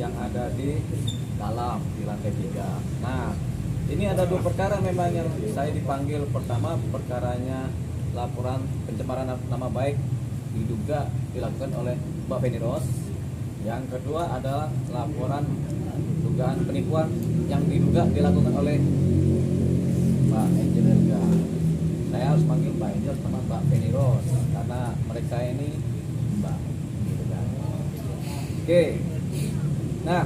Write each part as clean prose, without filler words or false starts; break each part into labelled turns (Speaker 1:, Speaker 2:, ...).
Speaker 1: yang ada di dalam di lantai 3. Nah, ini ada 2 perkara memang yang saya dipanggil. Pertama, perkaranya laporan pencemaran nama baik diduga dilakukan oleh Mbak Feni Rose. Yang kedua adalah laporan dugaan penipuan yang diduga dilakukan oleh Mbak Angel juga. Saya harus panggil Mbak Angel sama Mbak Feni Rose karena mereka ini Mbak gitu kan. Oke. Nah,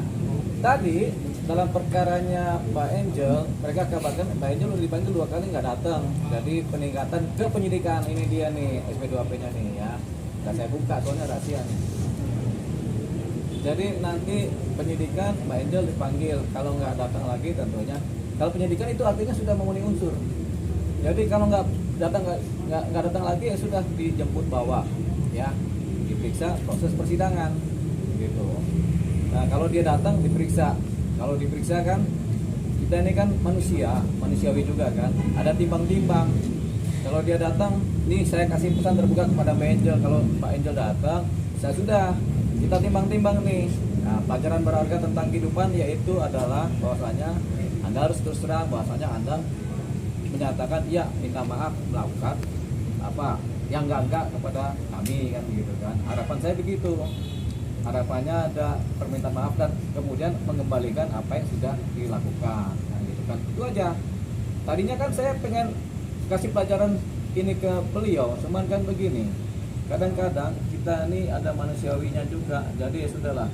Speaker 1: tadi dalam perkaranya Mbak Angel, mereka kabarkan Mbak Angel udah dipanggil 2 kali nggak datang. Jadi peningkatan ke penyidikan ini dia nih SP2AP-nya nih ya. Nggak saya buka soalnya rahasia nih. Jadi nanti penyidikan Mbak Angel dipanggil, kalau nggak datang lagi tentunya. Kalau penyidikan itu artinya sudah memenuhi unsur. Jadi kalau nggak datang lagi ya sudah dijemput bawa, ya, diperiksa proses persidangan, gitu. Nah kalau dia datang diperiksa, kalau diperiksa kan kita ini kan manusiawi juga kan, ada timbang-timbang. Kalau dia datang, nih saya kasih pesan terbuka kepada Mbak Angel, kalau Mbak Angel datang, saya sudah kita timbang-timbang nih. Nah, pelajaran berharga tentang kehidupan yaitu adalah bahwasanya Anda harus terus terang bahwasanya Anda menyatakan ya minta maaf melakukan apa yang enggak kepada kami kan gitu kan. Harapan saya begitu. Harapannya ada permintaan maaf dan kemudian mengembalikan apa yang sudah dilakukan kan gitu kan. Itu aja. Tadinya kan saya pengen kasih pelajaran ini ke beliau, cuman kan begini. Kadang-kadang kita ini ada manusiawinya juga, jadi ya sudahlah.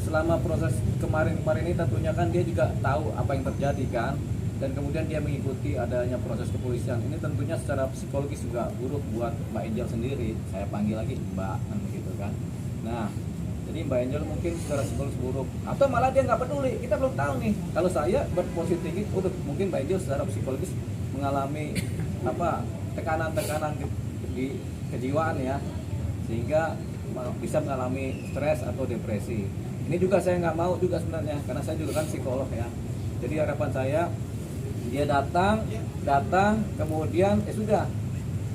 Speaker 1: Selama proses kemarin ini tentunya kan dia juga tahu apa yang terjadi kan, dan kemudian dia mengikuti adanya proses kepolisian. Ini tentunya secara psikologis juga buruk buat Mbak Angel sendiri. Saya panggil lagi Mbak kan gitu kan. Nah, jadi Mbak Angel mungkin secara psikologis buruk, atau malah dia nggak peduli. Kita belum tahu nih. Kalau saya berpositif tinggi, mungkin Mbak Angel secara psikologis mengalami apa tekanan-tekanan di kejiwaan ya, sehingga bisa mengalami stres atau depresi. Ini juga saya nggak mau juga sebenarnya, karena saya juga kan psikolog ya. Jadi harapan saya dia datang, kemudian sudah,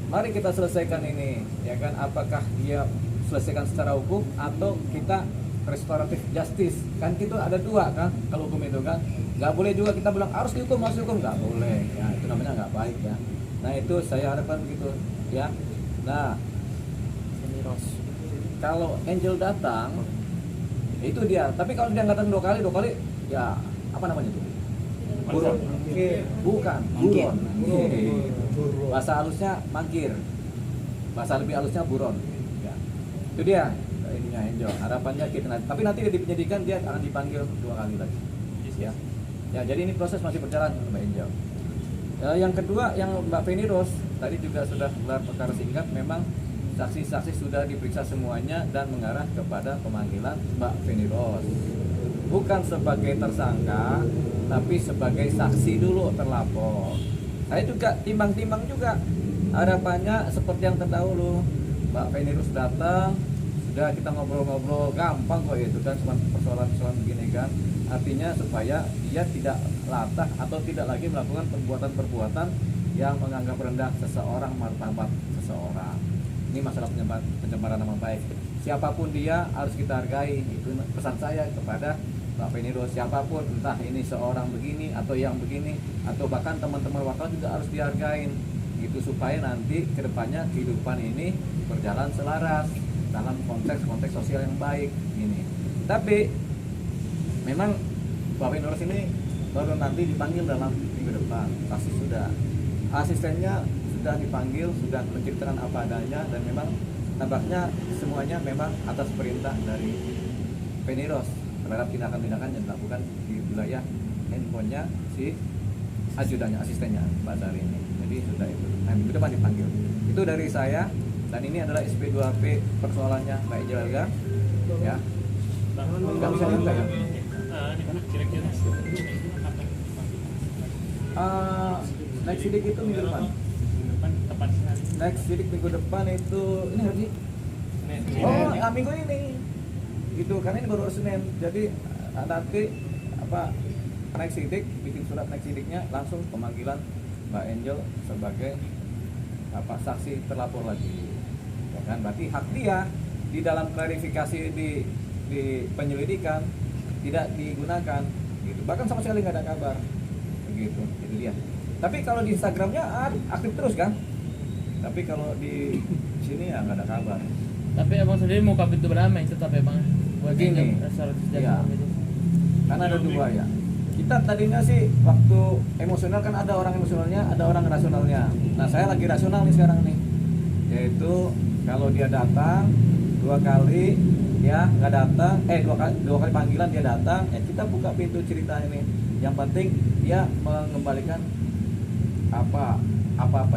Speaker 1: mari kita selesaikan ini, ya kan? Apakah dia selesaikan secara hukum atau kita restoratif justice? Kan itu ada 2 kan, kalau hukum itu kan. Nggak boleh juga kita bilang harus dihukum, nggak boleh. Ya itu namanya nggak baik ya. Nah itu saya harapkan begitu ya. Nah, kalau Angel datang, itu dia. Tapi kalau dia datang 2 kali, ya apa namanya itu? Buron. Bukan, buron. Bahasa halusnya mangkir. Bahasa lebih halusnya buron. Ya. Itu dia ininya Angel. Harapannya kita nanti. Tapi nanti di penyidikan dia akan dipanggil 2 kali lagi. Ya. Ya, jadi ini proses masih berjalan Mbak Angel. Yang kedua, yang Mbak Feni Rose tadi juga sudah gelar perkara singkat. Memang saksi-saksi sudah diperiksa semuanya dan mengarah kepada pemanggilan Mbak Feni Rose. Bukan sebagai tersangka, tapi sebagai saksi dulu terlapor. Saya juga timbang-timbang juga. Harapannya seperti yang terdahulu, Mbak Feni Rose datang, sudah kita ngobrol-ngobrol, gampang kok itu kan, cuma persoalan-persoalan begini kan. Artinya supaya dia tidak latah atau tidak lagi melakukan perbuatan-perbuatan yang menganggap rendah seseorang, martabat seseorang. Ini masalah pencemaran nama baik. Siapapun dia harus kita hargai. Itu pesan saya kepada Mbak Feni Rose. Siapapun, entah ini seorang begini atau yang begini, atau bahkan teman-teman wartawan juga harus dihargain. Gitu supaya nanti kedepannya kehidupan ini berjalan selaras dalam konteks sosial yang baik ini. Tapi memang Mbak Feni Rose ini baru nanti dipanggil dalam minggu depan. Pasti sudah. Asistennya sudah dipanggil, sudah menceritakan apa adanya, dan memang tampaknya semuanya memang atas perintah dari Feni Rose terhadap tindakan-tindakan yang dilakukan di wilayah handphonenya si ajudannya, asistennya Mbak Sari ini. Jadi sudah itu. Nah, minggu depan dipanggil. Itu dari saya, dan ini adalah SP2AP persoalannya Mbak Angel Elga. Ya. Nggak bisa dibuka ya? Next sidik itu minggu depan. Next sidik minggu depan itu ini hari minggu ini. Gitu, karena ini baru Senin. Jadi nanti apa next sidik, bikin surat next sidiknya langsung pemanggilan Mbak Angel sebagai apa saksi terlapor lagi. Ya kan, berarti hak dia di dalam klarifikasi di penyelidikan tidak digunakan gitu, bahkan sama sekali nggak ada kabar begitu. Itu dia. Tapi kalau di Instagramnya aktif terus kan, tapi kalau di sini ya nggak ada kabar.
Speaker 2: Tapi abang sendiri mau kabit itu berdamai tetap ya bang? Buat
Speaker 1: Begini,
Speaker 2: restoratif
Speaker 1: iya.
Speaker 2: justice itu.
Speaker 1: Karena ada dua ya. Kita tadinya sih waktu emosional kan ada orang emosionalnya, ada orang rasionalnya. Nah saya lagi rasional nih sekarang nih, yaitu kalau dia datang 2 kali ya nggak datang, dua kali panggilan dia datang, ya kita buka pintu cerita ini. Yang penting dia mengembalikan apa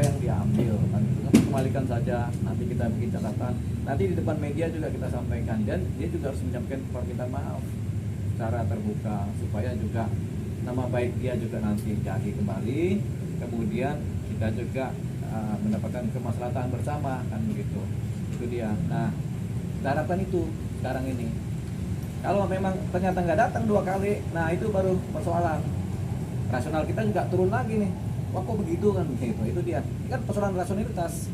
Speaker 1: yang dia ambil, kan gitu. Kembalikan saja, nanti kita bikin catatan, nanti di depan media juga kita sampaikan, dan dia juga harus menyampaikan permintaan maaf secara terbuka supaya juga nama baik dia juga nanti jadi kembali, kemudian kita juga mendapatkan kemaslahatan bersama, kan begitu. Itu dia. Nah, kita harapkan itu sekarang ini. Kalau memang ternyata nggak datang 2 kali, nah itu baru persoalan. Rasional kita juga turun lagi nih. Wah kok begitu kan begitu. Itu dia. Ini kan persoalan rasionalitas.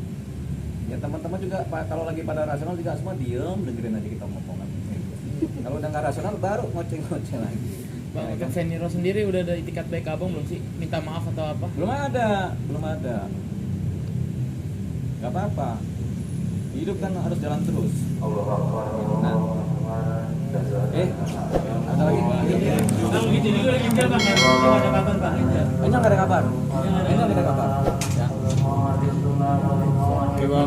Speaker 1: Ya teman-teman juga kalau lagi pada rasional juga semua diem, dengerin aja kita ngomongan. Kalau udah nggak rasional baru ngoceh-ngoceh lagi.
Speaker 2: Bang,
Speaker 1: Ya,
Speaker 2: untuk
Speaker 1: kan?
Speaker 2: Seniro sendiri udah ada itikat baik abang belum sih? Minta maaf atau apa?
Speaker 1: Belum ada. Gak apa-apa. Hidup kan harus jalan terus. Nah, ada lagi?
Speaker 2: Bang, gitu juga lagi bang, nggak ada kabar bang.
Speaker 1: Ini nggak ada kabar. Ini nggak ada kabar. Ya.
Speaker 2: Oke bang.